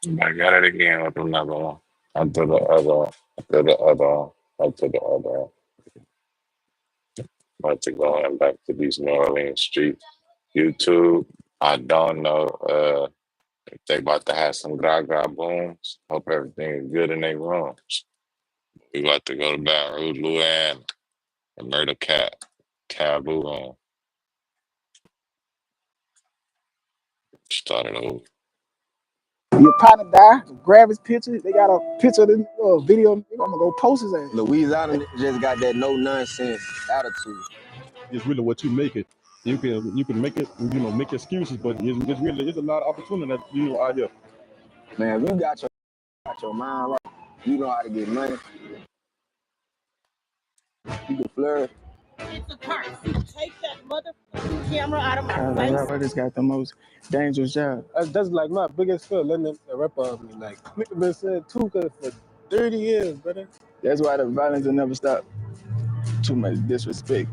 I got it again with another one. After the other, after the other, after the other. About to going back to these New Orleans streets. YouTube, I don't know if they about to have some gra booms. Hope everything is good in their rooms. We about to go to Baton Rouge, Louisiana, and murder Cabu room. Started over. Your partner die, grab his picture. They got a picture of the video. I'm gonna go post his ass. Louisiana just got that no nonsense attitude. It's really what you make it. You can make it, make excuses, but it's really a lot of opportunity that out here. Man, if you got your mind right, you know how to get money. You can flourish. It's a curse. Take that motherfucking camera out of my face. I just got the most dangerous job. That's like my biggest fear, letting a rap off me. Like, nigga been saying too good for 30 years, brother. That's why the violence will never stop. Too much disrespect.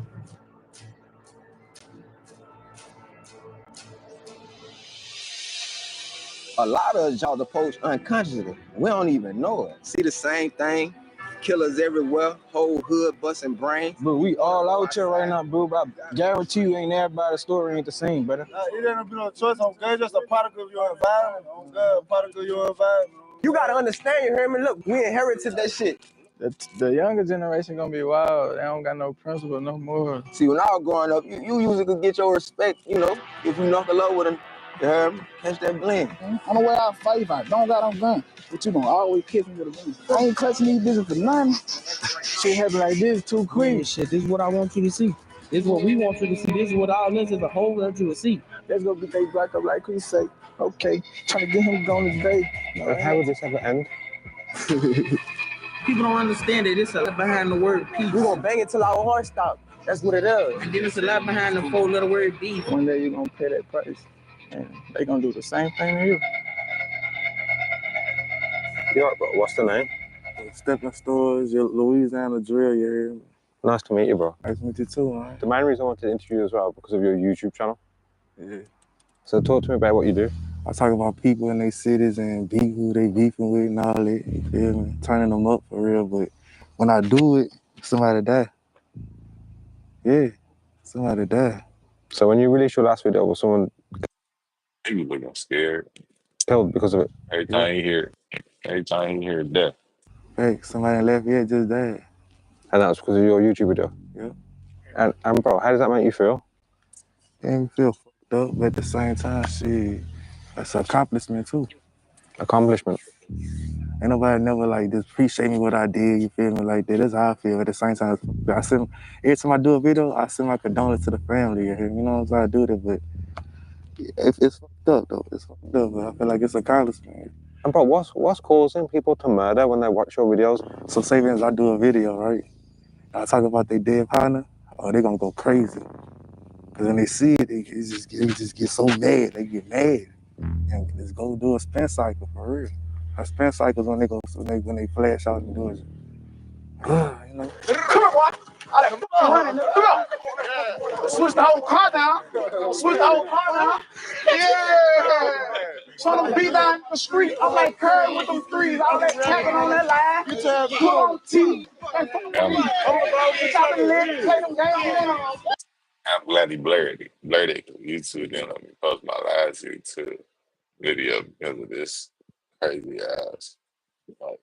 A lot of y'all approach unconsciously. We don't even know it. See the same thing. Killers everywhere. Whole hood busting brains. But we all out here right now, bro. I guarantee you ain't everybody's story ain't the same, brother. It ain't been no choice. On God, just a particle of your environment. On God, a particle of your environment. You gotta understand, you hear me? Look, we inherited that shit. The younger generation gonna be wild. They don't got no principle no more. See, when I was growing up, you usually could get your respect, if you knuckle up with them. You heard me? Catch that bling. On the way I fight if I don't got no gun. But you gonna always kiss me with a gun. I ain't clutching these bitches for nothing. Shit happen like this too quick. Yeah, shit, this is what I want you to see. This is what we want you to see. This is what all this is a whole lot you to see. Let's go get they black up like Chris say. Okay, trying to get him going today. How would this ever end? People don't understand it. It's a lot behind the word peace. We gonna bang it till our heart stop. That's what it is. And then it's a lot behind the 4-letter word beef. One day you gonna pay that price. And they gonna do the same thing to you. Yeah, bro. What's the name? Stepping Stores, Louisiana drill, you hear me? Nice to meet you, bro. Nice to meet you too, man. The main reason I wanted to interview you as well because of your YouTube channel. Yeah. So talk to me about what you do. I talk about people in their cities and beef who they beefing with and all that, you feel me? Turning them up for real, but when I do it, somebody die. Yeah, somebody die. So when you released your last video, was someone He was looking scared. killed because of it? Every time you hear death. Hey, somebody in Lafayette just died. And that was because of your YouTube video? Yeah. And bro, how does that make you feel? It made me feel fucked up, but at the same time, shit, that's an accomplishment too. Accomplishment? Ain't nobody never like just appreciate me what I did, you feel me, like that. That's how I feel. At the same time, every time I do a video, I send my condolence to the family, you know what I'm saying? I do that, but it's fucked up though. It's fucked up, but I feel like it's an accomplishment. And bro, what's causing people to murder when they watch your videos? So say for instance, I do a video, right? I talk about their dead partner, oh, they're gonna go crazy. Cause when they see it, they just get so mad, they get mad. And just go do a spin cycle for real. A spin cycle is when they flash out and do it. You know. Come on, boy. I let him run. Come on. Switch the whole car down. Yeah. So them beat down the street. I'm like Curry with them threes. All that tapping on that line. Put on T. I'm glad he blurred it. YouTube didn't let me post my last YouTube video because of this crazy ass. Like,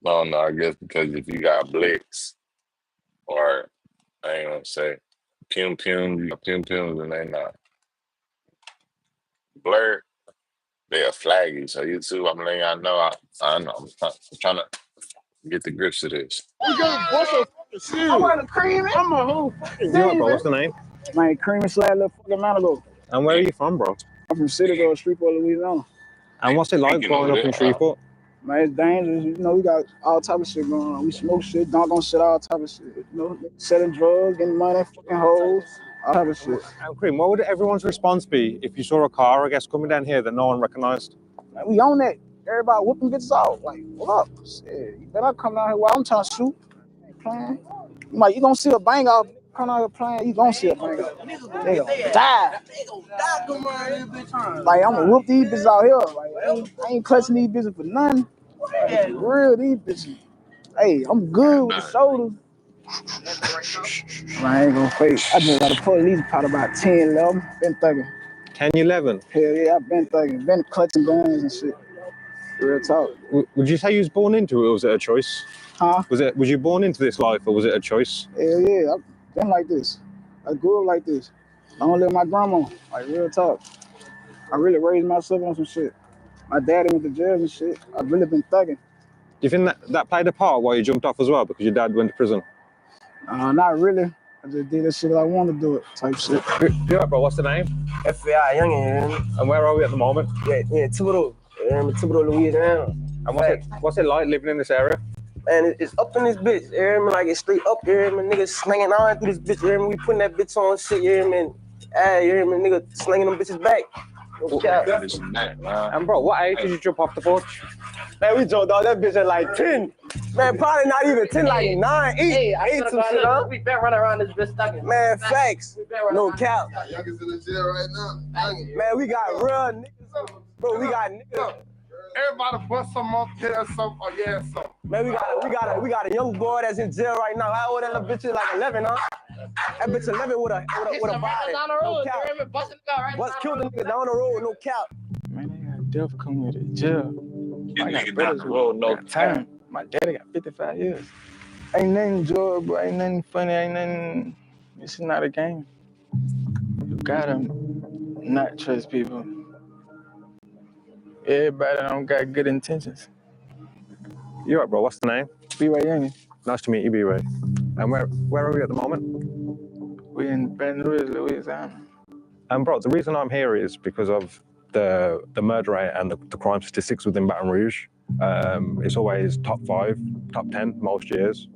I don't know, I guess because if you got Blitz or I ain't gonna say Pum Pum, you got Pum Pums and they not blurred, they'll flag you. So YouTube, I'm letting y'all know I know I'm trying to get the grips of this. I want a creamy. I'm a whole fucking Yeah, bro, what's the name? Man, creamy slide little fucking amount ago. And where are you from, bro? I'm from Citadel, Shreveport, Louisiana. And what's it like growing up in Shreveport? Man, it's dangerous. You know, we got all type of shit going on. We smoke shit, dunk on shit, all type of shit. You know, selling drugs, getting money, fucking hoes, all type of shit. And Cream, what would everyone's response be if you saw a car, I guess, coming down here that no one recognized? Man, we own that. Everybody whooping bitches off. Like, what up? Shit, you better come down here while I'm trying to shoot. Ain't playing. You gonna see a bang off come out here playing, you gonna see a bang. They gonna die. Like, I'm gonna whoop these bitches out here. Like, I ain't clutching these bitches for nothing. Like, for real, these bitches. Hey, I'm good with the shoulders. I ain't gonna fake. I just got a police pot about 10, 11. Been thugging. 10, 11? Hell yeah, I've been thugging. Been clutching guns and shit. Real talk. Would you say you was born into it, or was it a choice? Huh? Was you born into this life, or was it a choice? Hell yeah, I've been like this. I grew up like this. I don't live with my grandma. Like, real talk. I really raised myself on some shit. My daddy went to jail and shit. I've really been thugging. Do you think that played a part why you jumped off as well, because your dad went to prison? Not really. I just did that shit that I wanted to do it, type shit. Yeah, bro, what's the name? BWay Yungy. And where are we at the moment? Yeah, Thibodeau, Louisiana. And what's it like living in this area? Man, it's up in this bitch, you hear me? Like, it's straight up, you hear me? Niggas slinging on through this bitch, you hear me? We putting that bitch on shit, you hear me? Hey, you hear me? Nigga slinging them bitches back. And bro, what age did you jump off the porch? Man, we jumped off that bitch at like 10. Man, probably not even 10, like 9, 8, 8 some shit, huh? We been running around this bitch stuck. Man, facts. No cap. Youngest in the jail right now. Man, we got real niggas. Bro, we got niggas. Everybody bust some up, tell some, or yeah, some. Man, we got a young boy that's in jail right now. How old that little bitch is? Like 11, huh? That bitch 11 with a body. Down the road, no cap. busting the car right What's killed the nigga down the road? No cap. Man, they got death coming with it. Jail. I got brothers road, no got time. My daddy got 55 years. Ain't nothing enjoyable, ain't nothing funny, ain't nothing. This is not a game. You gotta not trust people. Everybody don't got good intentions. You right, bro, what's the name? BWay Yungy. Nice to meet you, BWay. And where are we at the moment? We in Baton Rouge, Louisiana. And bro, the reason I'm here is because of the murder rate and the crime statistics within Baton Rouge. It's always top 5, top 10 most years.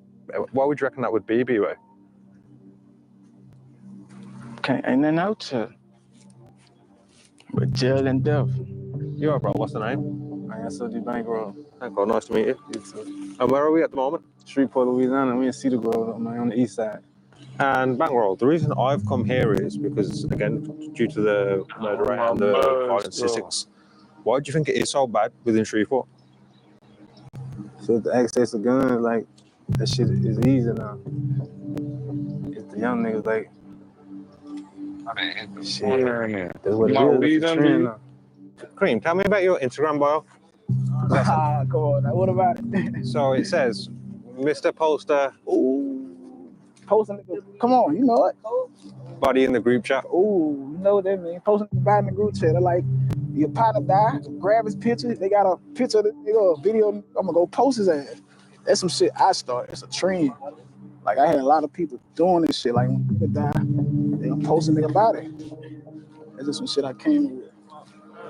What would you reckon that would be, BWay? Ain't nothing out here but jail and death. You right, bro, what's the name? I got SOG Bankroll. Thank God, nice to meet you. You too. And where are we at the moment? Shreveport, Louisiana. We in Cedar Grove, on the east side. And Bankroll, the reason I've come here is because, again, due to the murder rate and the violence statistics. Why do you think it is so bad within Shreveport? So the access to guns, like, that shit is easy now. It's the young niggas, like, shit. That's what it is. It's a trend now. Cream, tell me about your Instagram bio. Come on, now, what about it? So it says, Mr. Poster. Ooh, posting nigga. Come on, you know it. Body in the group chat. Ooh, you know what that means. Posting nigga body in the group chat. They're like, your partner die, grab his picture. They got a picture of the nigga, a video. I'm gonna go post his ass. That's some shit I started. It's a trend. Like, I had a lot of people doing this shit. Like, when nigga die, they gonna post a nigga body. That's just some shit I came up with.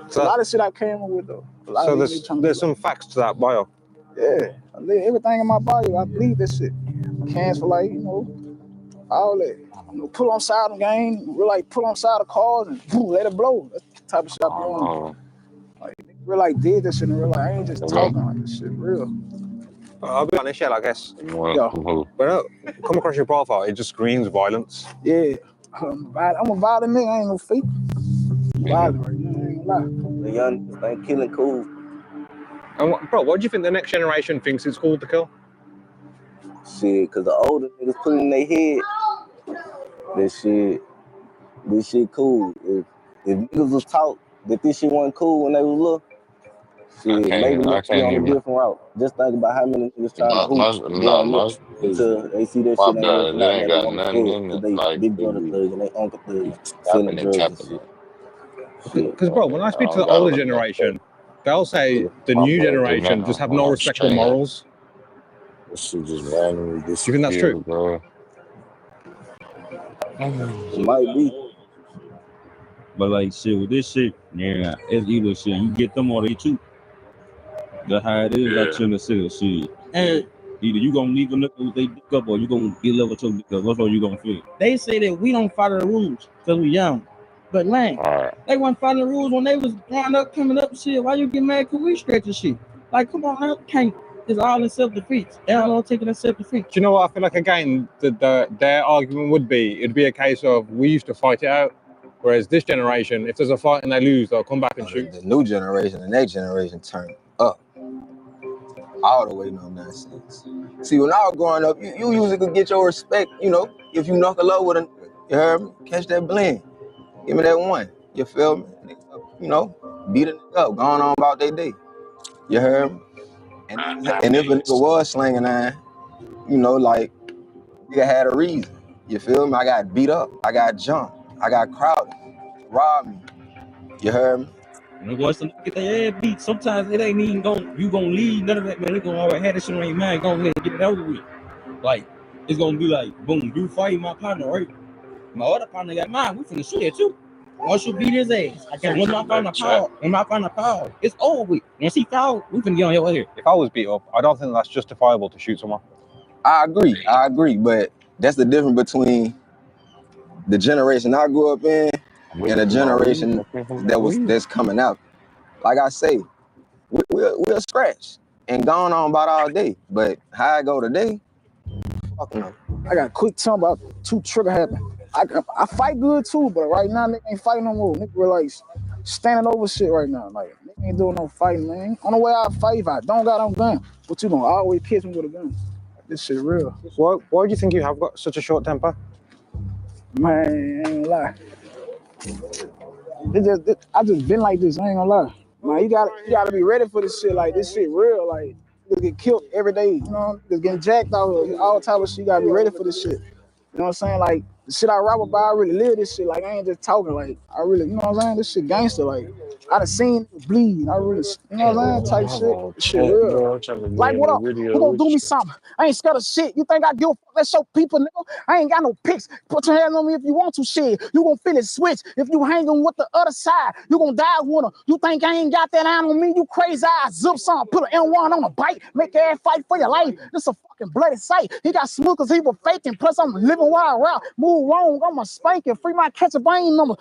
So, a lot of shit I came up with, though. So there's some facts to that bio. Yeah, I live everything in my bio. I believe this shit. Cans for, like, you know, all that. You know, pull on side of the game, real like pull on side of cars and boom, let it blow. That's the type of shit I be on. Like, real like did this shit in real life. I ain't just talking like this shit real. I'll be honest, yeah, I guess. Yo. When I come across your profile, it just screams violence. Yeah, I'm a violent nigga. I ain't no fake. Violent right now, I ain't gonna lie. The young niggas ain't killing cool. And what do you think the next generation thinks it's cool to kill? Shit, cause the older niggas put in their head, this shit cool. If niggas was taught that this shit wasn't cool when they was little, shit, maybe they'll be on a different route. Just think about how many niggas trying to hoop until they see that shit ain't working out and they want to do it. Cause they big brother thug and they uncle thug selling drugs and shit. Because, bro, when I speak to the older generation, they'll say the new generation just have no respect for morals. This shit just randomly disappeared. Do you think that's true? Bro. It might be. But like shit with this shit, yeah, it's either shit you get them or they too. That's how it is. Like in the city, shit. And either you gonna leave a nigga with they dick up, or you gonna get level to dick up. What's all you gonna feel? They say that we don't follow the rules because we young. But Lane, they weren't following the rules when they was growing up, coming up, shit. Why you get mad? Cause we stretching shit. Like, come on, now, can't It's all in self-defeat. They're all taking a self-defeat. Do you know what I feel like? Again, their argument would be, it'd be a case of we used to fight it out, whereas this generation, if there's a fight and they lose, they'll come back and shoot. The new generation and that generation turn up all the way, no nonsense. See, when I was growing up, you usually could get your respect, you know, if you knuckle up with a, you heard me? Catch that blend. Give me that one. You feel me? You know, beat a nigga up, going on about their day. You heard me? And if a nigga was slinging iron, you know, like, nigga had a reason. You feel me? I got beat up. I got jumped. I got crowded. Robbed me. You heard me? When the boys get their ass beat, sometimes it ain't even you gonna leave none of that, man. They gonna always have that shit on your mind. Go ahead and get it over with. Like, it's gonna be like, boom, you fight my partner, right? My other partner got mine. We finna shoot it too. Once you beat his ass, when I find a power, it's over with. Once he foul, we finna get on your head. If I was beat up, I don't think that's justifiable to shoot someone. I agree, but that's the difference between the generation I grew up in and the generation that's coming out. Like I say, we'll scratch and gone on about all day, but how I go today, fuck no. I got a quick time about 2 trigger happen. I fight good too, but right now nigga ain't fighting no more. Nigga like standing over shit right now. Like nigga ain't doing no fighting, man. On the way I fight, if I don't got no gun, but you gonna always catch me with a gun. This shit real. Why do you think you have got such a short temper? Man, I ain't gonna lie. I just been like this. I ain't gonna lie. Man, you gotta be ready for this shit. Like this shit real. Like you get killed every day. You know, just getting jacked out, all type of shit. You gotta be ready for this shit. You know what I'm saying? Like the shit I rap about, I really live this shit. Like I ain't just talking. Like I really, you know what I'm saying? This shit gangster. Like I done seen it bleed. I really, you know what I'm saying? Type shit. This shit real. Like what up? Who gonna do me something? I ain't scared of shit. You think I give a fuck? Let's show people, nigga. I ain't got no pics. Put your hands on me if you want to, shit. You gonna feel it switch. If you hanging with the other side, you gonna die with her. You think I ain't got that iron on me? You crazy eyes. Zip something. Put an N1 on a bite. Make your ass fight for your life. This a fucking bloody sight. He got smooth cause he was faking. Plus I'm living wild route. Move wrong. I'm a spanking. Free my catch a brain number.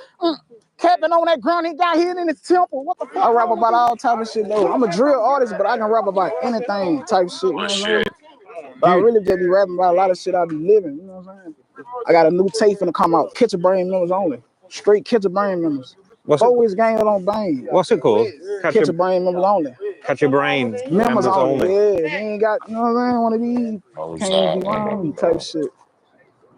Capping on that ground, he got hit in his temple. What the fuck? I rap about all type of shit though. I'm a drill artist, but I can rap about anything type shit. You know what I'm saying? But I really just be rapping about a lot of shit I be living. You know what I'm saying? I got a new tape finna come out. Catch a brain members only. Straight catch a brain members. Always gang it on bang. What's it called? Catch a brain members only. Catch a brain members only. Yeah, he ain't got, you know what I'm saying? One of these can't be wrong type shit.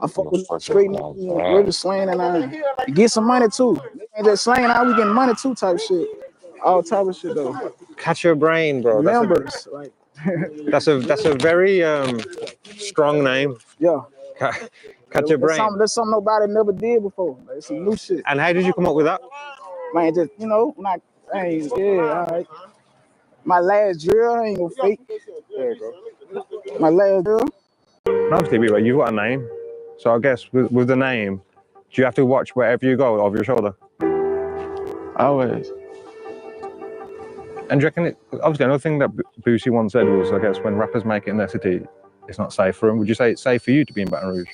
I fuck with straight niggas, really slaying and iron. You get some money too. They ain't just slaying out, we getting money too type shit. All type of shit though. Catch your brain, bro. Members, like that's a very strong name. Yeah. Catch your brain. That's something nobody never did before. Like, it's some new shit. And how did you come up with that? Man, just, you know, when all right. My last drill, I ain't gonna fake. There you go. My last drill. Obviously, BWay, you've got a name. So I guess with the name, do you have to watch wherever you go over your shoulder? Always. And do you reckon obviously another thing that Boosie once said was, I guess, when rappers make it in their city, it's not safe for them. Would you say it's safe for you to be in Baton Rouge?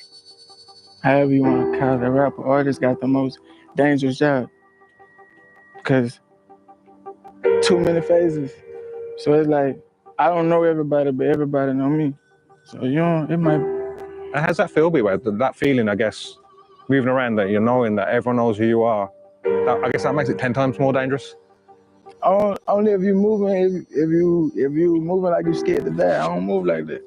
However you want to call it, rapper artist got the most dangerous job. Because too many phases. So it's like, I don't know everybody, but everybody know me. So, you know, it might... And how's that feel, BWay? That feeling, I guess, moving around that you're knowing that everyone knows who you are, I guess that makes it 10 times more dangerous? Only if you moving, if you moving like you scared to die. I don't move like that.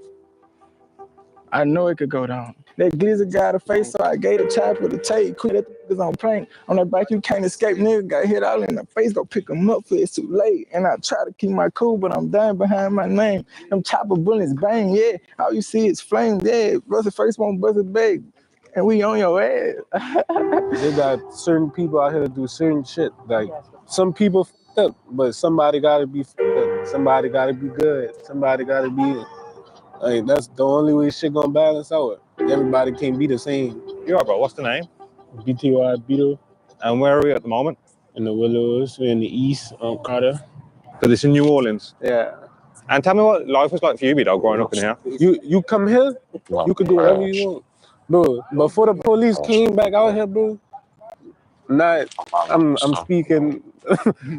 I know it could go down. That glizzy got a face, so I gave the chop with the tape. Quit that is on paint. On that bike, you can't escape. Nigga got hit all in the face, go pick him up for it's too late. And I try to keep my cool, but I'm dying behind my name. Them chopper bullets bang, yeah. All you see is flames, yeah. Bust it first, won't bust it back. And we on your ass. They got certain people out here to do certain shit. Like, some people fucked up, but somebody gotta be fucked up. Somebody gotta be good. Somebody gotta be... Like, that's the only way shit gonna balance out. Everybody can't be the same. You are, bro. What's the name? BTY Beetle. And where are we at the moment? In the Willows. We're in the east, Carter. So this is New Orleans? Yeah. And tell me what life was like for you, B-Dog, growing up in here. You come here, you can do whatever you want. Bro, before the police came back out here, bro, I'm speaking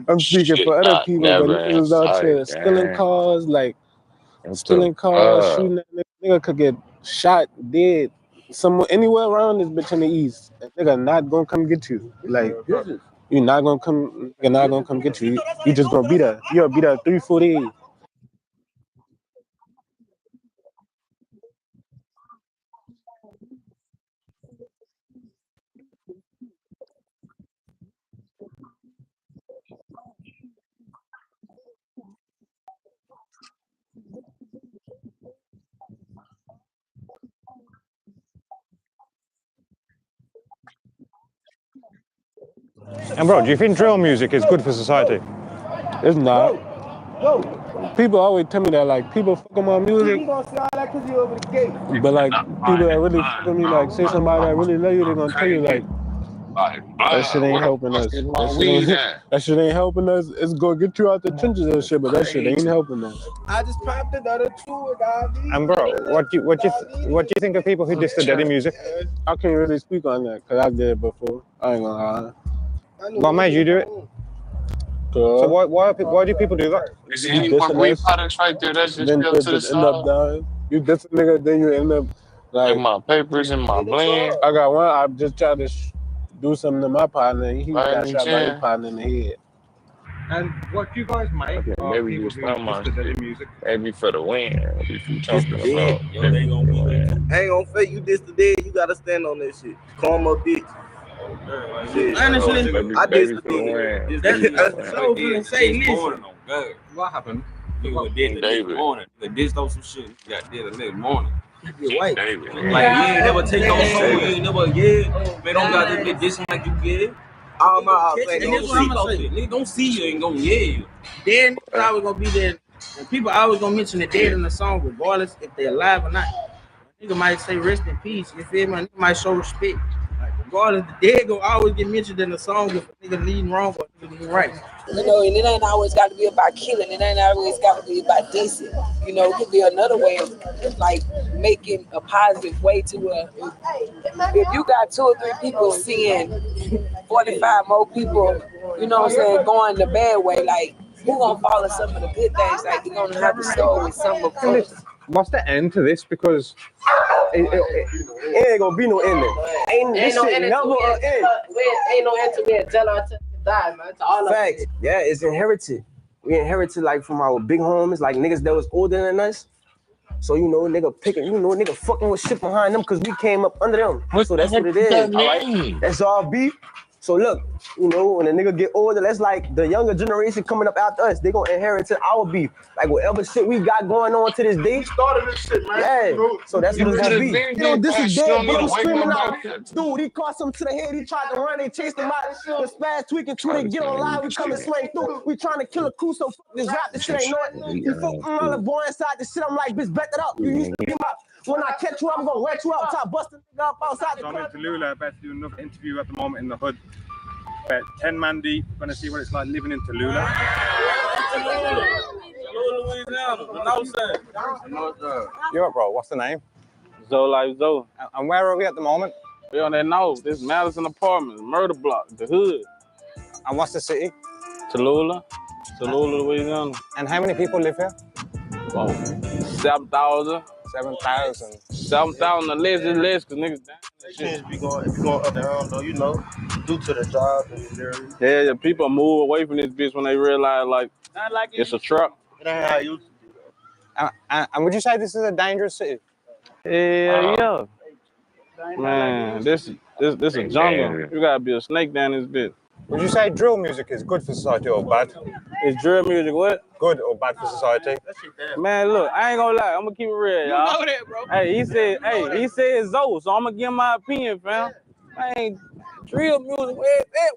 I'm speaking for other people, but niggas was out here stealing cars, like What the stealing cars, fuck? shooting at nigga could get shot, dead, somewhere anywhere around this bitch in the east. And nigga not gonna come get you. Like you're not gonna come. You're not gonna come get you. You just gonna be there. You'll be there 3-4 days. And bro, do you think drill music is good for society? It's not. People always tell me that, like, people fuck with my music, but like people that really fuck with me, like, say somebody that really love you, they're gonna tell you like Like that shit blood. ain't Where the helping fuck us. is my weed at? That shit ain't helping us. It's gonna get you out the trenches and shit, but that shit ain't Crazy. helping us. I just popped another two, dog. And bro, what do you think of people who diss the deadly music? I can't really speak on that because I did it before. I ain't gonna lie. What made you do it? So why do people do that? You see You any more dissing weed us, products right there? That's just then built to to the just end up side. dying. You diss a nigga, then you end up Like like. my papers and my blend. I got one. I just tried to do something to my partner. He Right in got the shot by his gym. partner in the head. And what do you guys make Okay, of maybe people just who start diss my the deadly shit. music? Maybe for the win. If you This the talking dead. about Yo, they gonna be there too. I ain't gonna fake you. This the dead. You gotta stand on that shit. Karma, bitch. Shit. Honestly, I maybe diss the for the dead. win. that's Maybe for the what win. I was gonna say. Listen, On God. What happened? Nigga was dead the next David. morning. Nigga dissed on some shit. He got dead the next morning. White. David. Like you ain't never take no soul. You David. ain't never man. Don't got that bitch dissing like you get. All my ops And ain't this no what I'm shit. gonna say. Nigga don't see you ain't gonna you. dead niggas always gonna be there. And people always gonna mention the dead in the song, regardless if they're alive or not. Nigga might say rest in peace. You feel me? Nigga might show respect. Like regardless, the dead gonna always get mentioned in the song if a nigga leading wrong or a nigga leading right. You know, and it ain't always got to be about killing. It ain't always got to be about dissing. You know, it could be another way of like making a positive way to if you got 2 or 3 people seeing 45 more people, you know what I'm saying, going the bad way, like who gonna follow some of the good things? Like you're gonna have to start with some of first. What's the end to this? Because It ain't gonna be no ending. Ain't this no shit end never to an end. Ain't no end to me until I die, man. It's all Facts. Yeah, it's inherited. We inherited like from our big homies, like niggas that was older than us. So you know, nigga picking, you know, nigga fucking with shit behind them because we came up under them. So that's what it is. All right, that's all beef. So look, you know, when a nigga get older, that's like the younger generation coming up after us. They gonna inherit our beef. Like whatever shit we got going on to this day. Started this shit, man. Yeah. So that's what it's gonna be. You know, this is You dead, don't but need to I'm wake screaming out. nobody up. Dude, he caught something to the head. He tried to run. They chased him out. The spaz tweaking too. They get on live. We come and swing through. We trying to kill a crew. So fuck this rap. This shit ain't no. He fuck all the boy inside this shit. I'm like, bitch, back that up. You used to be my. When I catch you, I'm gonna wet you up. Top busting nigga up outside the so I'm club. in Tallulah, about to do another interview at the moment in the hood. About 10 man deep, gonna see what it's like living in Tallulah. You're up, bro. What's the name? Zoe like Zoe. And where are we at the moment? We on that north. This Madison Apartments, murder block, the hood. And what's the city? Tallulah, Louisiana. And how many people live here? About 7,000. 7,000. 7,000 or less is less, cause niggas down. If you going up down though, you know, due to the job in this area. Yeah, people move away from this bitch when they realize like it's a trap. It ain't how it used to be though. And would you say this is a dangerous city? Yeah. Man, this a jungle. You gotta be a snake down this bitch. Would you say drill music is good for society or bad? Is drill music what? Good or bad for society? Man, look, I ain't gonna lie. I'm gonna keep it real, y'all. You know that, bro. Hey, he said Zoe, so I'm gonna give my opinion, fam. Man, drill music,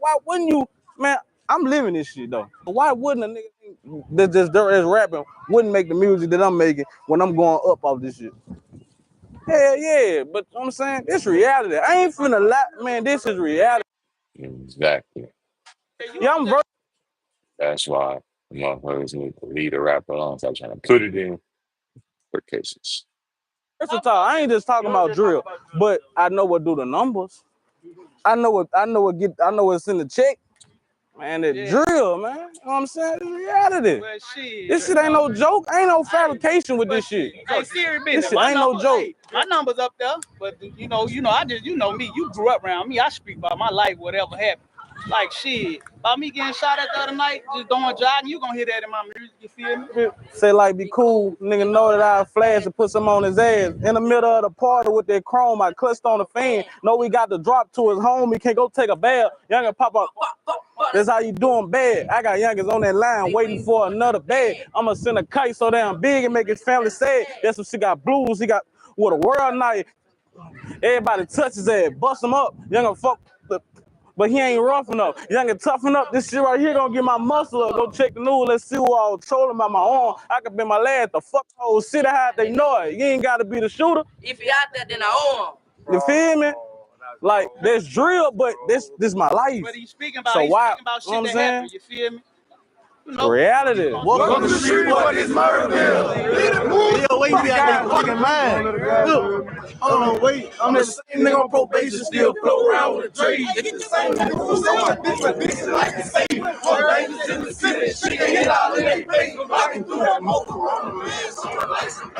why wouldn't you? Man, I'm living this shit, though. Why wouldn't a nigga that's rapping wouldn't make the music that I'm making when I'm going up off this shit? Hell yeah, but I'm saying, this reality. I ain't finna lie, man, this is reality. Exactly. Yeah, I'm That's why motherfuckers need to lead a rapper on. Stop trying to put it in for cases. versatile. I ain't just talking about drill, but I know what do the numbers. I know what's in the check. Man, that drill, man. You know what I'm saying? It's reality. Well, shit. This shit ain't no joke. Ain't no fabrication with this shit. Hey, serious This business. shit ain't no joke. Hey, my numbers up there, but I just, me. You grew up around me. I speak about my life, whatever happened. Like shit, by me getting shot at the other night, just going jogging, you gonna hear that in my music. You feel me? Say like be cool, nigga know that I flash and put some on his ass. In the middle of the party with that chrome, I clutched on the fan. Know we got the drop to his home, he can't go take a bath. Youngin pop up. That's how you doing bad. I got youngins on that line waiting for another bag. I'ma send a kite so damn big and make his family sad. That's what she got blues. He got with a world night. Everybody touch his ass, bust him up. Youngin fuck. But he ain't rough enough. Youngin toughen up. This shit right here gonna get my muscle up. Go check the news. Let's see who all trolling by my arm. I could be my lad. The fuck whole city how they know it. You ain't gotta be the shooter. If he out there, then I owe him. You feel me? Like that's drill, but this my life. But he's speaking about, so why? Speaking about shit you know what that I'm happened. You feel me? Reality. Welcome to Shreveport, this Murderville. Yo, wait, you got that fucking mind. Look, hold on, wait. I'm the same nigga on probation, still flow around with a trade. It's the same nigga who's on my bitch, but this is like the same. More dangerous in the city, shit can hit all in their face. Blocking through that motor on the man, someone like some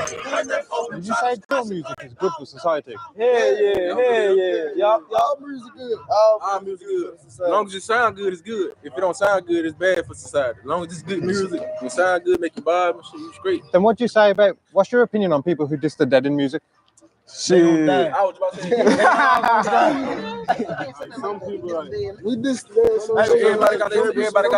Did you say drill music is good for society? Hell yeah. Y'all music good. All music good. As long as it sound good, it's good. If it don't sound good, it's bad for society. As long as it's good music, it sound good, make you vibe and shit, you straight. Then what do you say about, what's your opinion on people who diss the dead in music? Shit. I was about to say. Some people like, we this everybody got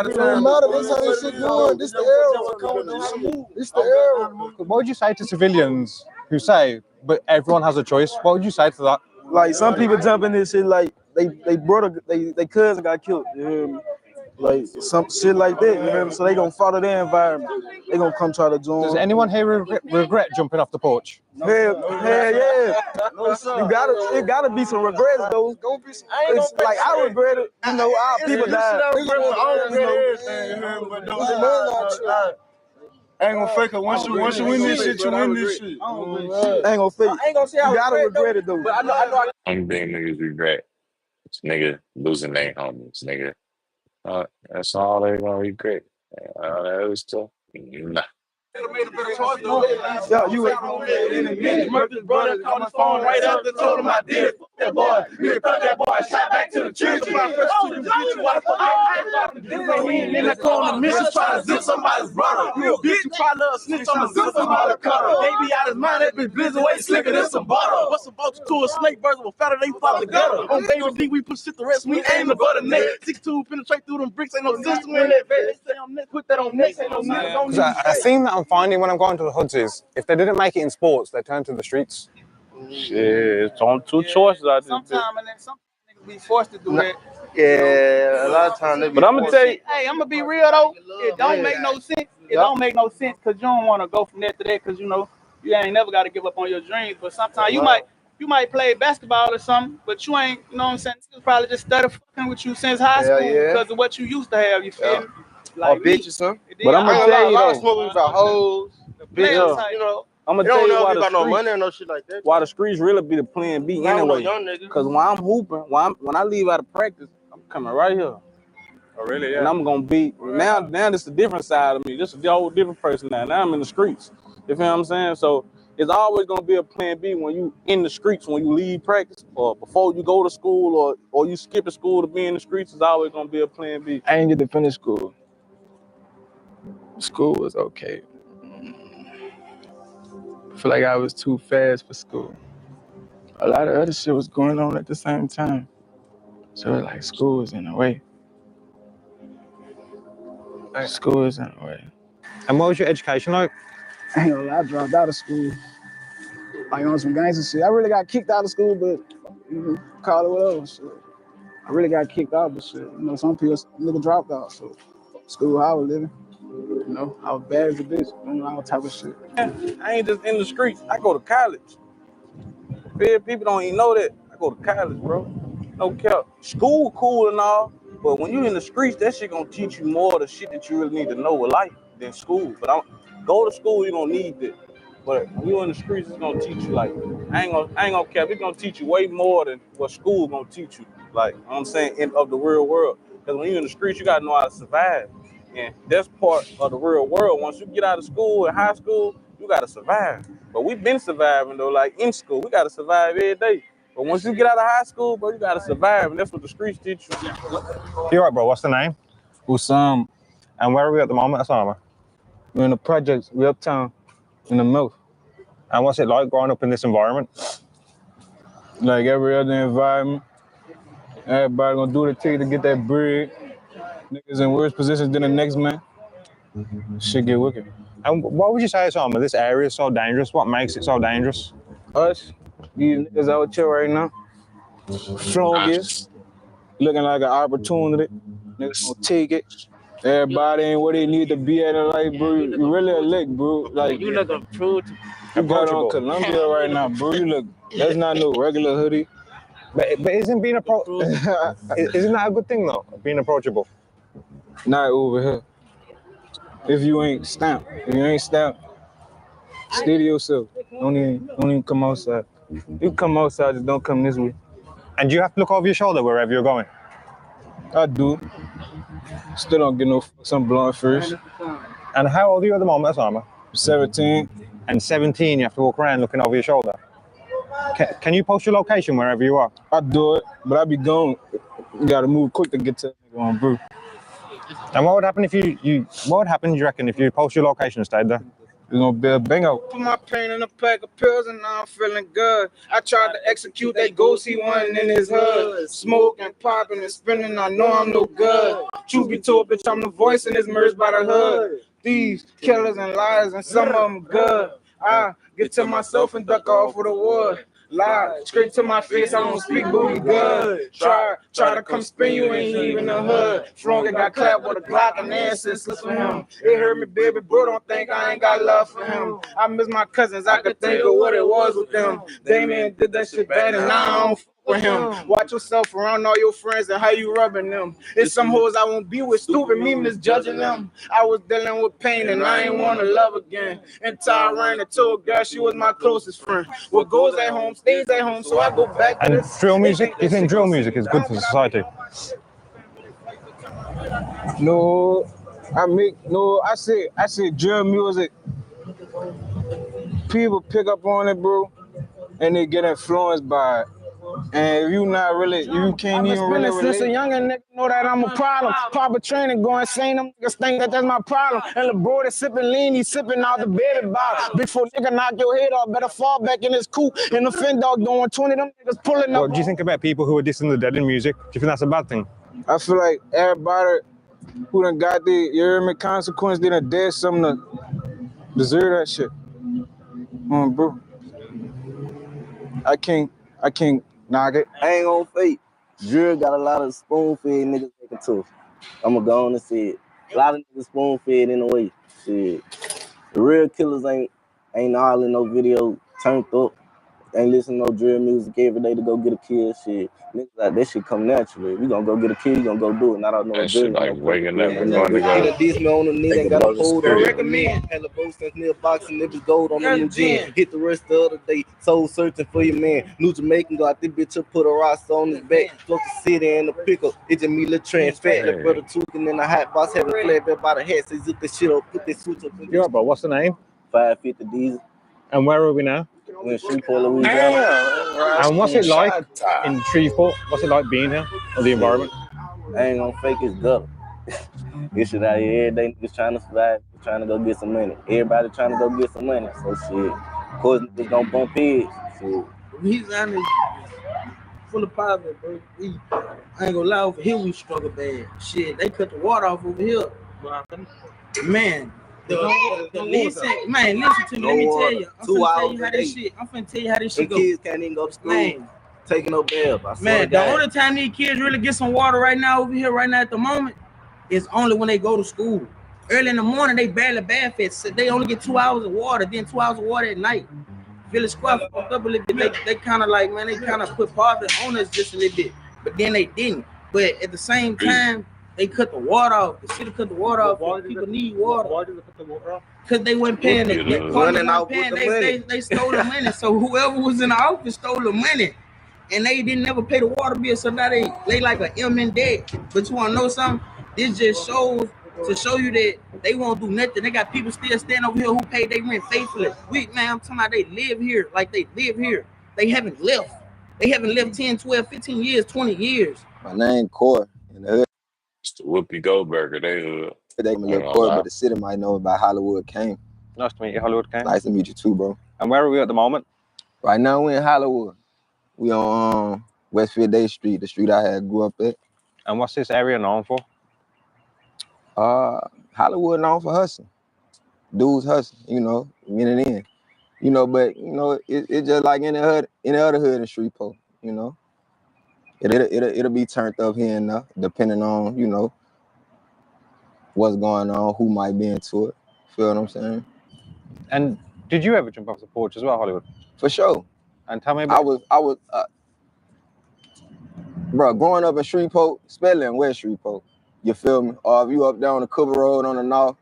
a turn. No matter, that's how this shit going. This the era. This the era. What would you say to civilians who say, but everyone has a choice? What would you say to that? Like some people jump in this shit like they brother, they cousin got killed. You hear me? Like some shit like that, you hear me? So they gonna follow their environment. They gonna come try to join. Does anyone here regret jumping off the porch? Hell yeah. It gotta be some regrets though. It's like I regret it, our people died. I ain't gonna fake it. Once you win this shit, you win this shit. I ain't gonna fake it. You gotta regret it though. But I know. Only thing niggas regret is nigga losing their homies, nigga. That's all they gonna regret. All that other stuff, nah. Yo, you Murphy's brother on the phone right after told him I did it. That boy, you thought that boy shot back to the church. In the corner, mission trying to zip somebody's brother. You a bitch, you probably love snitch on the zip somebody's cutter. They be out his mind, that bitch blizzard way slicker than some butter. What's about to a snake birds with fatter, they fall together. On baby D, we put shit the rest, we aim the butter neck. 6'2", penetrate through them bricks, ain't no system in that bed. They say I'm next, put that on next, ain't no niggas. A theme that I'm finding when I'm going to the hoods is, if they didn't make it in sports, they turn to the streets. Shit, it's on two choices out there. Sometimes and then some niggas be forced to do that. Yeah, a lot of times they be. But I'm gonna tell you, hey, I'm gonna be real though. It don't make no sense. It don't make no sense because you don't want to go from that to that because you ain't never got to give up on your dreams. But sometimes you might play basketball or something, but you ain't. You know what I'm saying? You probably just started fucking with you since high school because of what you used to have. You feel me? Like bitch or something. But I'm gonna tell you though, smoking about hoes, bitches, I'm gonna tell you why about no money or no shit like that. Why the streets really be the plan B anyway. Because when I'm hooping, when I leave out of practice, I'm coming right here. Oh really? Yeah. And I'm gonna be now this is a different side of me. This is a whole different person now. Now I'm in the streets. You feel what I'm saying? So it's always gonna be a plan B when you in the streets, when you leave practice or before you go to school or you skip the school to be in the streets. It's always gonna be a plan B. I ain't get to finish school. School was okay. I feel like I was too fast for school. A lot of other shit was going on at the same time. So like school was in the way. School is in the way. And what was your education like? I ain't gonna lie, I dropped out of school. Like on some gangster shit. I really got kicked out of school, but call it whatever shit. I really got kicked out, but shit. Some people nigga dropped out, so school I was living. I was bad as a bitch, all type of shit. I ain't just in the streets. I go to college. People don't even know that. I go to college, bro. No cap. School cool and all, but when you in the streets, that shit gonna teach you more of the shit that you really need to know with life than school. But go to school, you don't need that. But when you in the streets, it's gonna teach you like I ain't gonna cap. It's gonna teach you way more than what school gonna teach you. Like I'm saying, of the real world. Because when you're in the streets, you gotta know how to survive. And that's part of the real world. Once you get out of school and high school, you gotta survive. But we've been surviving though, like in school, we gotta survive every day. But once you get out of high school, bro, you gotta survive, and that's what the streets teach you. You're right, bro. What's the name? Usam, And where are we at the moment, Osama? we're in the projects, we uptown, in the milk. And what's it like growing up in this environment? Like every other environment, everybody gonna do the thing to get that bread. Niggas in worse positions than the next man. Shit get wicked. And what would you say, Osama, this area is so dangerous? What makes it so dangerous? Us, these niggas out here right now, flunkies, looking like an opportunity. Niggas gonna take it. Everybody ain't where they need to be at in life, bro. You really a lick, bro. Like You look approved. you got on Columbia right now, bro. You look. That's not no regular hoodie. But isn't being isn't that a good thing though? Being approachable. Not over here. If you ain't stamped, stay to yourself. Don't even come outside. You come outside, just don't come this way. And do you have to look over your shoulder wherever you're going? I do. Still don't get no fucks. I'm blowing first. And how old are you at the moment, Osama? 17. And 17, you have to walk around looking over your shoulder. Can you post your location wherever you are? I do it, but I be gone. You gotta move quick to get to that nigga on, bro. And what would happen if what would happen, do you reckon, if you post your location and stayed there? There's gonna be a bang out. Put my pain in a pack of pills and now I'm feeling good. I tried to execute that ghost, he wasn't in his hood. Smoking, popping, and spinning, I know I'm no good. Truth be told, bitch, I'm the voice in this merge by the hood. Thieves, killers, and liars, and some of them good. I get to myself and duck off with a wood. Lie straight to my face, I don't speak booty good. Try to come spin you, ain't even the hood. Flonga got clapped with a Glock and ancestors for him. It hurt me, baby, bro, don't think I ain't got love for him. I miss my cousins, I could think of what it was with them. Damien did that shit bad and now I don't fuck with him. Watch yourself around all your friends and how you rubbing them. It's some hoes I won't be with, stupid me misjudging them. I was dealing with pain and I ain't wanna love again. Until I ran into a girl, she was my closest friend. What goes at home stays at home, so I go back to And this. drill music? Do you think drill music is good for society? No, I said drill music. People pick up on it, bro, and they get influenced by it. And if you not really, you can't even really relate. Since a younger nigga know that I'm a problem. Proper training going insane, them niggas think that that's my problem. And the bro that's sipping lean, he's sipping out the baby bottle. Before nigga knock your head off, better fall back in his coupe. And the fin dog doing 20, them niggas pulling up. What do you think about people who are dissing the dead in music? Do you think that's a bad thing? I feel like everybody who done got the, you hear me, consequence, they done did something to deserve that shit. Bro. I can't knock it. I ain't gonna fake. Drill got a lot of spoon-fed niggas making too. I'ma go on and say it. A lot of niggas spoon-fed in a way. Shit. The real killers ain't all in no video turned up. Ain't listen to no drill music every day to go get a kill. Shit. Niggas like that shit come naturally. We gonna go get a kill, you gonna go do it. Not out no That drill. shit like waking up and Nigga going to go. diss me on the knee, ain't got a hold on. Recommend. Hella boats that's near boxing, niggas gold on the gym. Hit the rest the other day, soul searching for your man. New Jamaican got this bitch up, put a rock on his back. Float the city in the pickup. It's just me, little trans fat. The brother tweaking in the hot box, having flat back by the head. So zip the shit up, put this switch up. You're right, bro. What's the name? 550 diesel. And where are we now? We're in Shreveport, Louisiana. And what's it like in Shreveport? What's it like being here, or the environment? I ain't gonna fake it's gutter. This shit out here every day, niggas trying to survive, trying to go get some money. Everybody trying to go get some money. So shit, of course niggas gonna bump heads. Shit. Louisiana is full of poverty, bro. I ain't gonna lie, over here we struggle bad. Shit, they cut the water off over here. Man. Listen to me. Let me tell you. I'm finna tell you how this shit go. Kids can't even go to school. Man. Taking no bath. Man, the only time these kids really get some water right now over here, right now at the moment, is only when they go to school. Early in the morning, they barely bath it. So they only get 2 hours of water, then 2 hours of water at night. Village Square fucked up a little bit. They kind of like, man, they kind of put poverty on us just a little bit. But then they didn't. But at the same time, they cut the water off. The city cut the water off. People need water. Why did they cut the water off? Because they weren't paying. They stole the money. So whoever was in the office stole the money. and they didn't never pay the water bill, so now they like a M in debt. But you wanna know something? This just shows to show you that they won't do nothing. They got people still standing over here who pay their rent faithfully. Man, I'm talking about they live here, like they live here. They haven't left. They haven't left 10, 12, 15 years, 20 years. My name Core in the hood. It's the Whoopi Goldberger, they hood. They me little Core, but the city might know about Hollywood Kane. Nice to meet you, Hollywood Kane. Nice to meet you too, bro. And where are we at the moment? Right now we're in Hollywood. We on West 58th Street, the street I had grew up at. And what's this area known for? Hollywood known for hustling. Dudes hustling, you know, in and in. You know, but you know, it's just like any other hood in Shreveport, you know. It'll be turned up here and there, depending on, you know, what's going on, who might be into it. Feel what I'm saying? And did you ever jump off the porch as well, Hollywood? For sure. And tell me about I was bro, growing up in Shreveport, especially in West Shreveport, you feel me? Or if you up there on the Cooper Road on the north,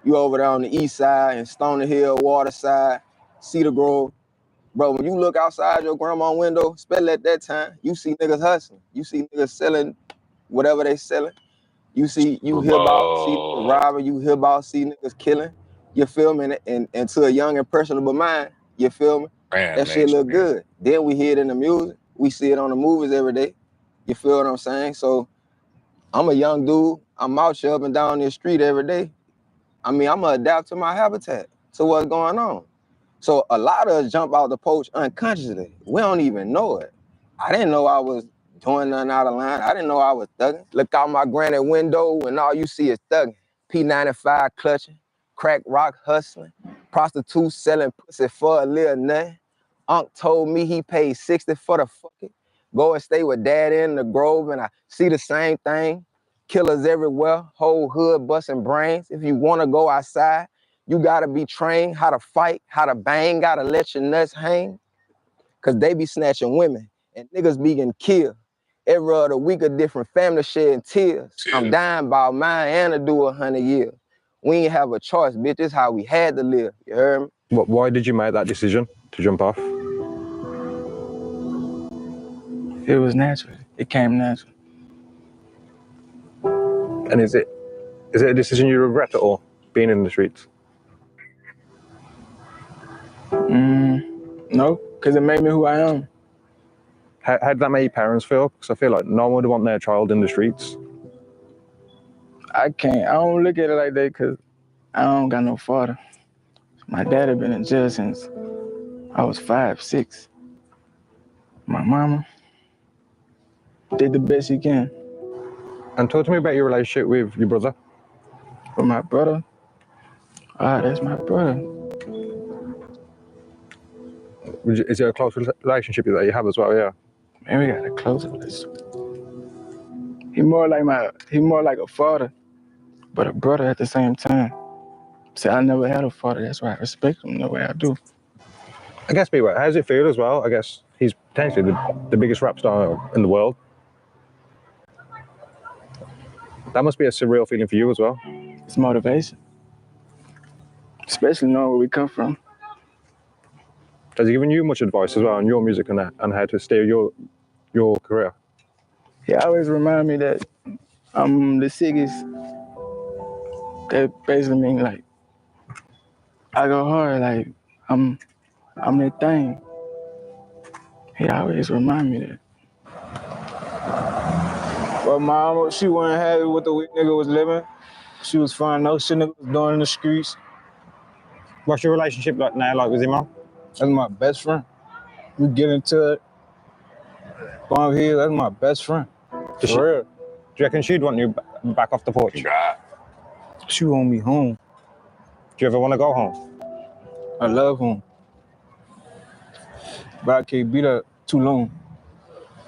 you over there on the east side, in Stony Hill, Waterside, Cedar Grove. Bro, when you look outside your grandma's window, especially at that time, you see niggas hustling. You see niggas selling whatever they selling. You hear about see niggas robbing, you hear about see niggas killing. You feel me? And to a young impressionable mind, you feel me? That shit look good. Then we hear it in the music. We see it on the movies every day. You feel what I'm saying? So I'm a young dude. I'm out here up and down this street every day. I mean, I'm gonna adapt to my habitat, to what's going on. So a lot of us jump out the porch unconsciously. We don't even know it. I didn't know I was doing nothing out of line. I didn't know I was thugging. Look out my granny window and all you see is thugging. P95 clutching, crack rock hustling, prostitutes selling pussy for a little nothing. Unc told me he paid 60 for the fuck it. Go and stay with dad in the Grove and I see the same thing. Killers everywhere, whole hood busting brains. If you wanna go outside, you gotta be trained how to fight, how to bang, gotta let your nuts hang. Cause they be snatching women and niggas be getting killed. Every other week a different family shedding tears. I'm dying about mine and to do 100 years. We ain't have a choice, bitch. It's how we had to live. You heard me? Why did you make that decision to jump off? It was natural. It came natural. And is it a decision you regret at all, being in the streets? No, because it made me who I am. How did that make your parents feel? Because I feel like no one would want their child in the streets. I don't look at it like that because I don't got no father. My dad had been in jail since I was 5, 6. My mama did the best she can. And talk to me about your relationship with your brother. With my brother? That's my brother. Is it a close relationship that you have as well, yeah? Man, we got a close relationship. He more like a father, but a brother at the same time. See, I never had a father, that's why I respect him the way I do. I guess, BWay, how does it feel as well? I guess he's potentially the biggest rap star in the world. That must be a surreal feeling for you as well. It's motivation, especially knowing where we come from. Has he given you much advice as well on your music and how to steer your career? He always remind me that I'm the sickest. That basically means like I go hard, like I'm that thing. He always remind me that. Well, mama, she wasn't happy with the way nigga was living. She was finding out shit nigga was doing in the streets. What's your relationship like now, like with him, man? That's my best friend. We get into it. Bomb here, that's my best friend. For real. Do you reckon she'd want you back off the porch? She want me home. Do you ever want to go home? I love home. But I can't be there too long.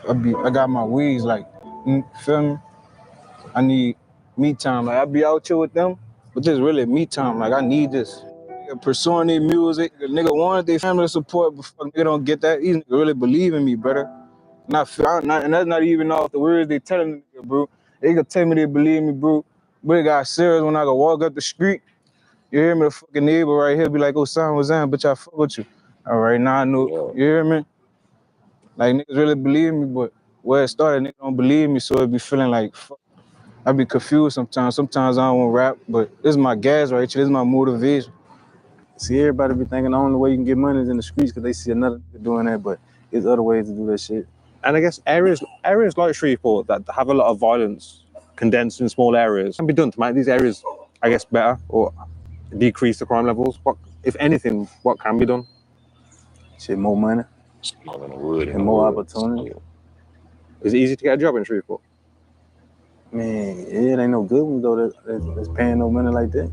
I got my weeds, like, feel me? I need me time. Like, I be out here with them, but this really me time. Like, I need this. Pursuing their music, the nigga wanted their family support, but fuck, nigga don't get that. These niggas really believe in me, brother. And that's not even off the words they telling me, bro. They can tell me they believe in me, bro. But it got serious when I go walk up the street. You hear me? The fucking neighbor right here be like, oh, son, what's that? Bitch, I fuck with you. All right, now I know. You hear me? Like niggas really believe me, but where it started, niggas don't believe me, so it be feeling like fuck. I be confused sometimes. Sometimes I don't want to rap, but this is my gas right here. This is my motivation. See, everybody be thinking the only way you can get money is in the streets because they see another nigga doing that, but there's other ways to do that shit. And I guess areas like Shreveport that have a lot of violence condensed in small areas can be done to make these areas, I guess, better or decrease the crime levels. What, if anything, what can be done? Shit, more money. Smoking in the wood and more opportunity. Is it easy to get a job in Shreveport? Man, it ain't no good one though that's paying no money like that.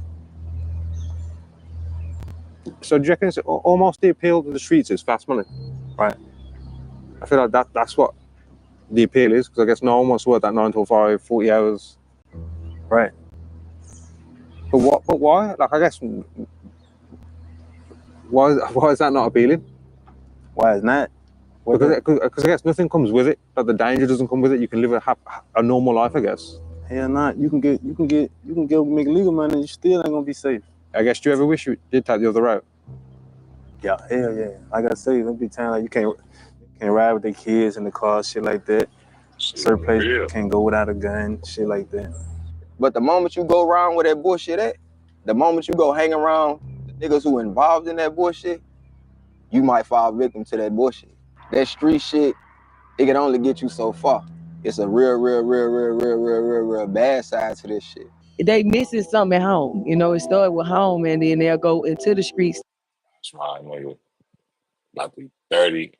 So do you reckon it's almost the appeal to the streets is fast money? Right. I feel like that's what the appeal is, because I guess no one wants to work that 9 to 5, 40 hours. Right. But why? Like, I guess, why is that not appealing? Why is not? Because I guess nothing comes with it. Like the danger doesn't come with it. You can live a normal life, I guess. Hell not. You can go make legal money. You still ain't gonna be safe. I guess. Do you ever wish you did take the other route? Yeah, hell yeah. Like I say, there'll be times like you can't ride with their kids in the car, shit like that. Certain places you can't go without a gun, shit like that. But the moment you go around where that bullshit at, the moment you go hang around the niggas who involved in that bullshit, you might fall victim to that bullshit. That street shit, it can only get you so far. It's a real bad side to this shit. They missing something at home. You know, it started with home and then they'll go into the streets. That's why, nigga, about to be 30.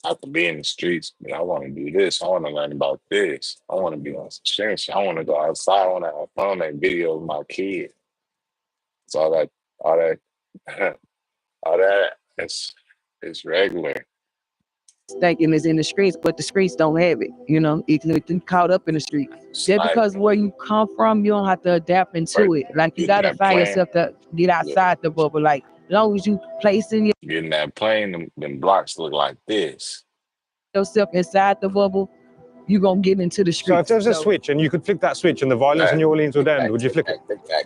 I have to be in the streets, but I want to do this. I want to learn about this. I want to be on some shit. I want to go outside. I want to have fun, make videos with my kids. It's all that. It's regular. Thinking is in the streets, but the streets don't have it. You know, it's caught up in the street. Just because where you come from, you don't have to adapt into it. Like you gotta find yourself to get outside the bubble. Like as long as you placing Getting that plane, them blocks look like this. yourself inside the bubble, you gonna get into the streets. So if there's a switch and you could flick that switch and the violence in New Orleans would end, would you flick it?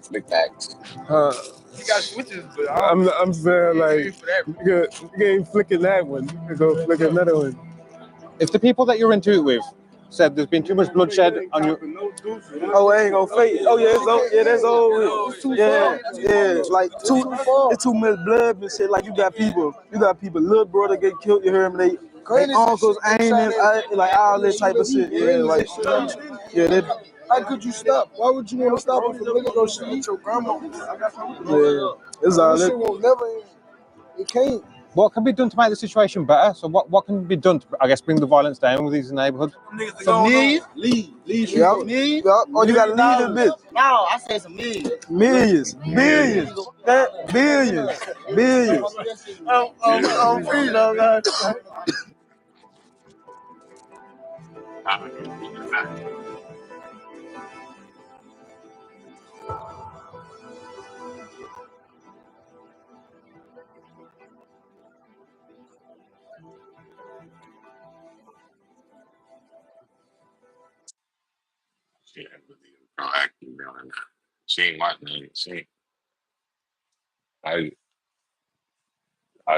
Flick that. You got switches, but I'm saying like you ain't flicking that one. You go flick another one. If the people that you're into it with said there's been too much bloodshed on your... Oh, I ain't gonna fake. Oh yeah, that's old. Yeah. Like it's too much blood and shit. Like you got people, little brother get killed. You heard me? They uncles aiming, like all that type of shit. Yeah, like How could you stop? Why would you want to stop if a nigga go shoot with your grandma? Yeah, it's all that. Shit won't never end. It can't. What can be done to make the situation better? So what can be done to, I guess, bring the violence down with these neighborhoods? Some leave. Yeah. Oh, you gotta leave this bitch. No, I said some millions. Billions. I'm free though, guys. She ain't my name. I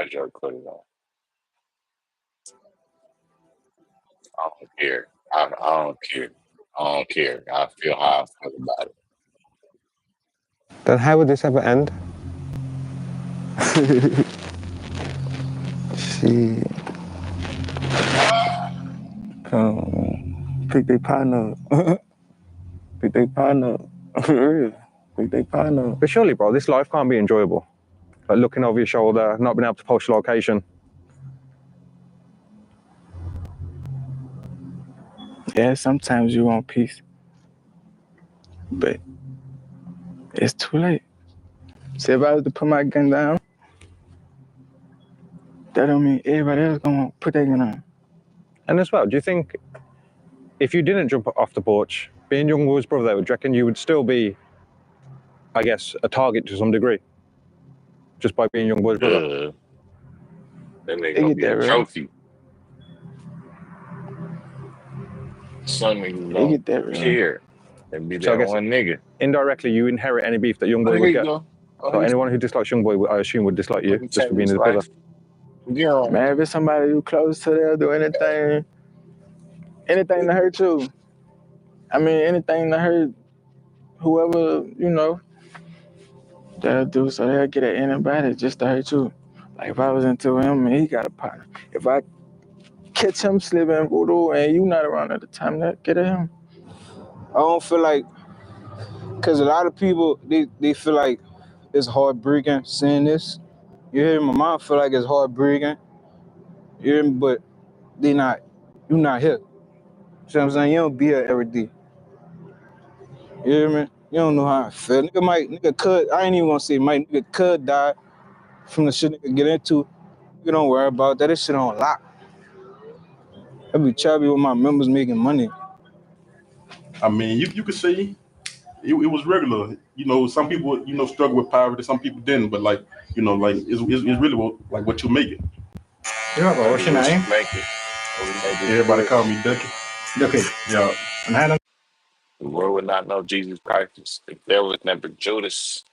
just cut it off. I don't care. I don't care. I don't care. I feel how I feel about it. Then how would this ever end? Shit. Pick their partner up. Pick their partner up. For real. Pick their partner up. But surely, bro, this life can't be enjoyable. Like looking over your shoulder, not being able to post your location. Yeah, sometimes you want peace. But it's too late. So if I was to put my gun down, that don't mean everybody else gonna put their gun on. And as well, do you think if you didn't jump off the porch, being YoungBoy's brother, do you reckon you would still be, I guess, a target to some degree? Just by being YoungBoy's brother? Then they gonna be a trophy. Something you don't care. And be that one nigga. Indirectly, you inherit any beef that YoungBoy would get. So anyone who dislikes YoungBoy, I assume, would dislike you, just for being his brother. Yeah. Man, if it's somebody you close to, they'll do anything to hurt you. I mean, anything to hurt whoever, they'll do, so they'll get at anybody just to hurt you. Like if I was into him and he got a partner, if I catch him slipping voodoo and you not around at the time, they'll get at him. I don't feel like, because a lot of people, they feel like it's heartbreaking seeing this. You hear me? My mom feel like it's heartbreaking. You hear me? But you not here. See what I'm saying? You don't be here every day. You hear me? You don't know how I feel. Nigga could, I ain't even gonna say nigga could die from the shit nigga get into. You don't worry about that. This shit on lock. I be choppy with my members making money. I mean, you could say it was regular. Some people, struggle with poverty. Some people didn't. But like, it's really what you make it. Yeah, but what's your name? Make it. Everybody call me Ducky. Ducky. Yeah. And how long? The world would not know Jesus Christ if there was never Judas.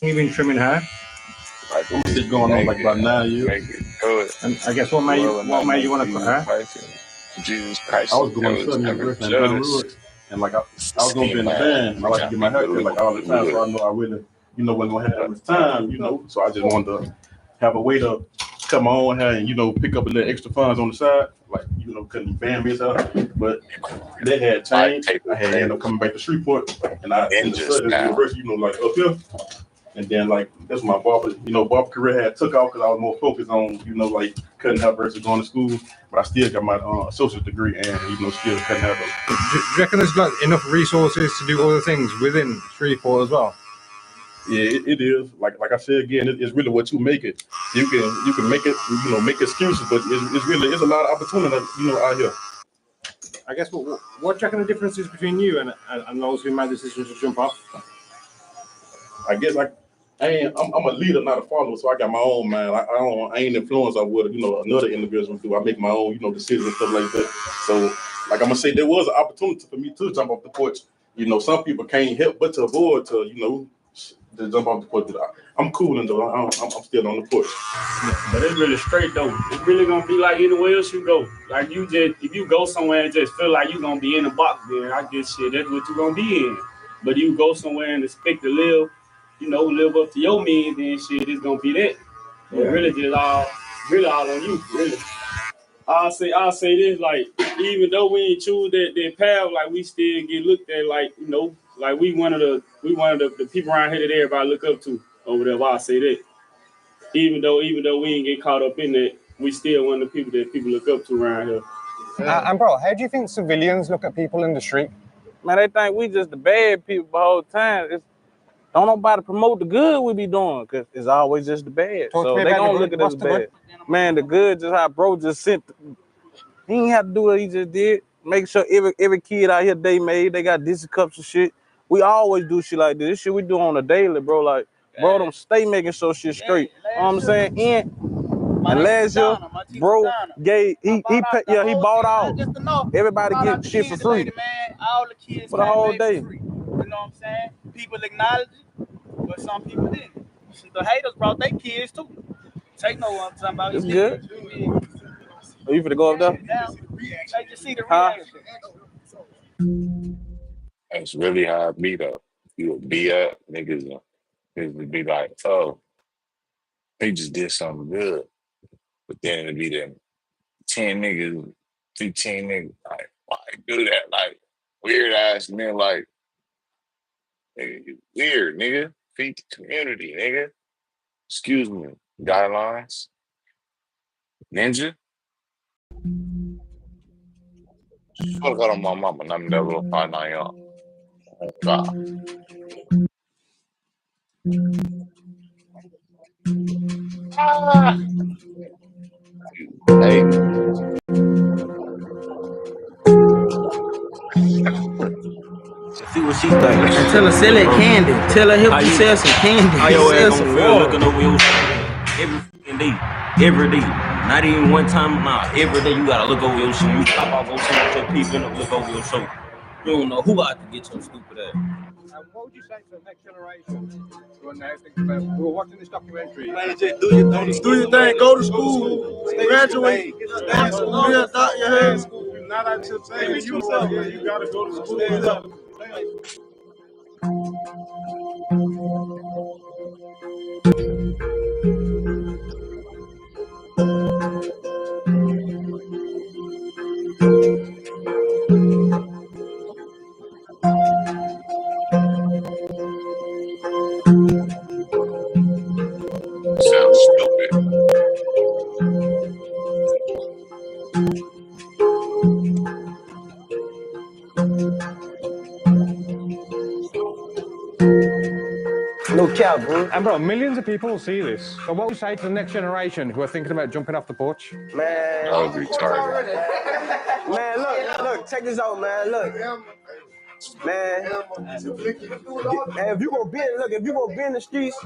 You been trimming hair? Like I'm still going on like about 9 years. Make it good. And I guess what made you want to cut hair? Jesus Christ. I was going to University in Baton Rouge, and like I was gonna be in the band, and I like to get my hair cut like all the time, so I know I really, wasn't gonna have that much time, so I just wanted to have a way to cut my own hair and pick up a little extra funds on the side, like cutting band mates out. But that had changed. I had ended up coming back to Shreveport, and I ended up studying at university, like up here. And then like that's when my barber career had took off because I was more focused on like cutting hair versus going to school. But I still got my associate's degree and still cutting hair. Do you reckon there's like enough resources to do other things within Shreveport as well? Yeah, it is. Like I said again, it's really what you make it. You can make it, make excuses, but it's a lot of opportunity, out here. I guess what do you reckon the difference is between you and those who made the decision to jump off? I guess I'm a leader, not a follower, so I got my own mind. I ain't influenced by what another individual do. I make my own decisions and stuff like that. So like I'm gonna say, there was an opportunity for me to jump off the porch. Some people can't help but to avoid to jump off the porch. I'm cool and though I'm still on the porch. But it's really straight though. It's really gonna be like anywhere else you go. Like if you go somewhere and just feel like you're gonna be in a box, then I guess that's what you're gonna be in. But you go somewhere and expect to live up to your means, then shit, it's gonna be that. Yeah. It really just all on you, really. I'll say this, like, even though we ain't choose that path, like we still get looked at like, like we one of the people around here that everybody look up to over there. I'll say that. Even though we ain't get caught up in that, we still one of the people that people look up to around here. And bro, how do you think civilians look at people in the street? Man, they think we just the bad people the whole time. Don't nobody promote the good we be doing, because it's always just the bad. So they gonna look at us bad. Man, the good just how bro just sent. He ain't have to do what he just did. Make sure every kid out here they got Dixie cups and shit. We always do shit like this. This shit we do on a daily, bro. Like, bro, them stay making sure shit straight. You know what I'm saying? And last year, bro he bought out. Everybody get shit for free. All the kids for the whole day. You know what I'm saying? People acknowledge it, but some people didn't. The haters brought their kids too. Take no one talking about. It's good. Are you finna go up there? They just see the reaction. That's really how I meet up. You would be up, niggas would be like, oh, he just did something good. But then it'd be them 10 niggas, 15 niggas, like, why do that? Like, weird ass men, like, nigga, you weird, nigga. Feed the community, nigga. Excuse me. Guidelines. Ninja. Fuck out of my mama, I'm never find out y'all. Hey. See what she thinks. And tell her sell that candy. Tell her help you sell some candy. How your ass on real looking over your every fucking day. Every day. Not even one time, every day you gotta look over your show. You pop off on some of your people and look over your show. You don't know who about to get your stupid ass. What would you say to the next generation when they think about we were watching this documentary? Man, just do your thing, go to school, graduate, stay in school, be a doctor, your head. Not out to say you gotta go to school. Sounds stupid. No cap, bro. And bro, millions of people see this. So what would you say to the next generation who are thinking about jumping off the porch? Man. That was retarded. Man, look, check this out, man. Look. Man, if you gonna be in the streets,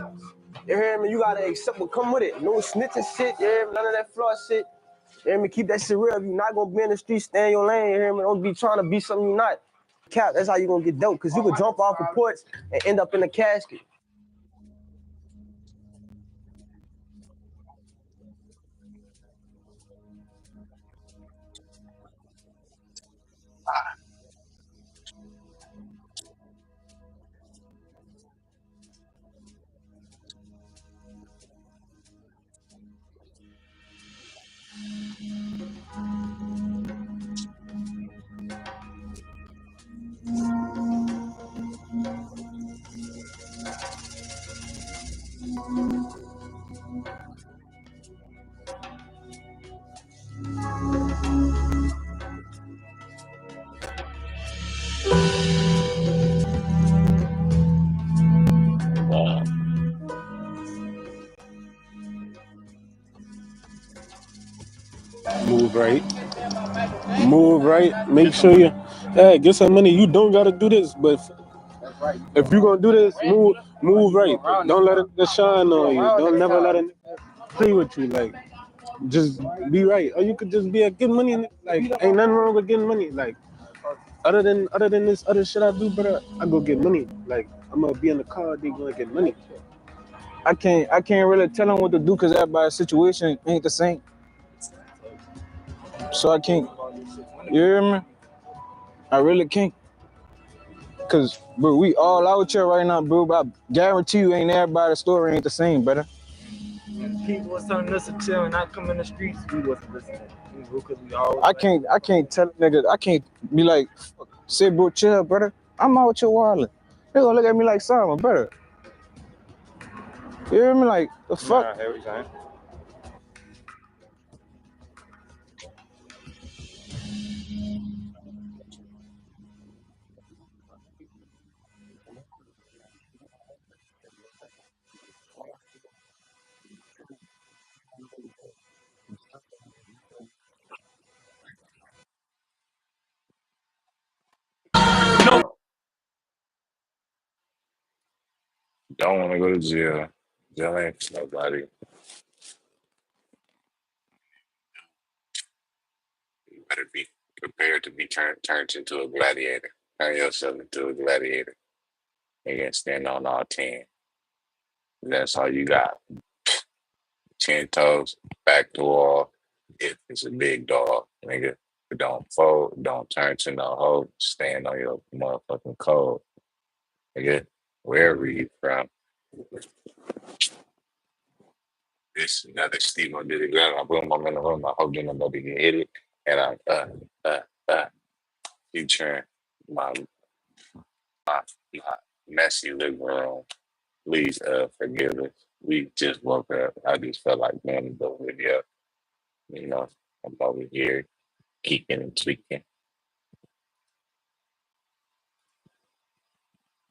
you hear me? You gotta accept what come with it. No snitching shit, you hear me? None of that flaw shit. You hear me? Keep that shit real. If you not gonna be in the streets, stay in your lane, you hear me? Don't be trying to be something you not. Cap, that's how you gonna get dope, because you could jump off the porch and end up in a casket. Wow. Move right. Move right. Make sure you get some money. You don't gotta do this, but if you gonna do this, move right. Don't let it shine on you. Don't never let it play with you. Like, just be right. Or you could just be a good money. Like, ain't nothing wrong with getting money. Like, other than this other shit I do, brother, I go get money. Like, I'm gonna be in the car, they gonna get money. I can't really tell them what to do because everybody's situation ain't the same. So I can't. You hear me? I really can't. Cause bro, we all out here right now, bro. But I guarantee you, ain't everybody's story ain't the same, brother. People was telling us to chill and not come in the streets. We wasn't listening. Because we all. I can't tell niggas. I can't be like, say bro, chill, brother. I'm out here wilding. They gonna look at me like Simon, brother. You hear me? Like the fuck? Nah, I hear what you're saying. Don't want to go to jail. Jail ain't for nobody. You better be prepared to be turned into a gladiator. Turn yourself into a gladiator. And then stand on all 10. That's all you got. 10 toes, back to wall. If it's a big dog, nigga, don't fold, don't turn to no hoe, stand on your motherfucking code. Nigga, wherever you from. This another Steve did it. I boom, I'm in the room. I hope you nobody can hit it. And I featuring my messy living room. Please forgive us. We just woke up. I just felt like doing the video. You know, I'm over here geeking and tweaking.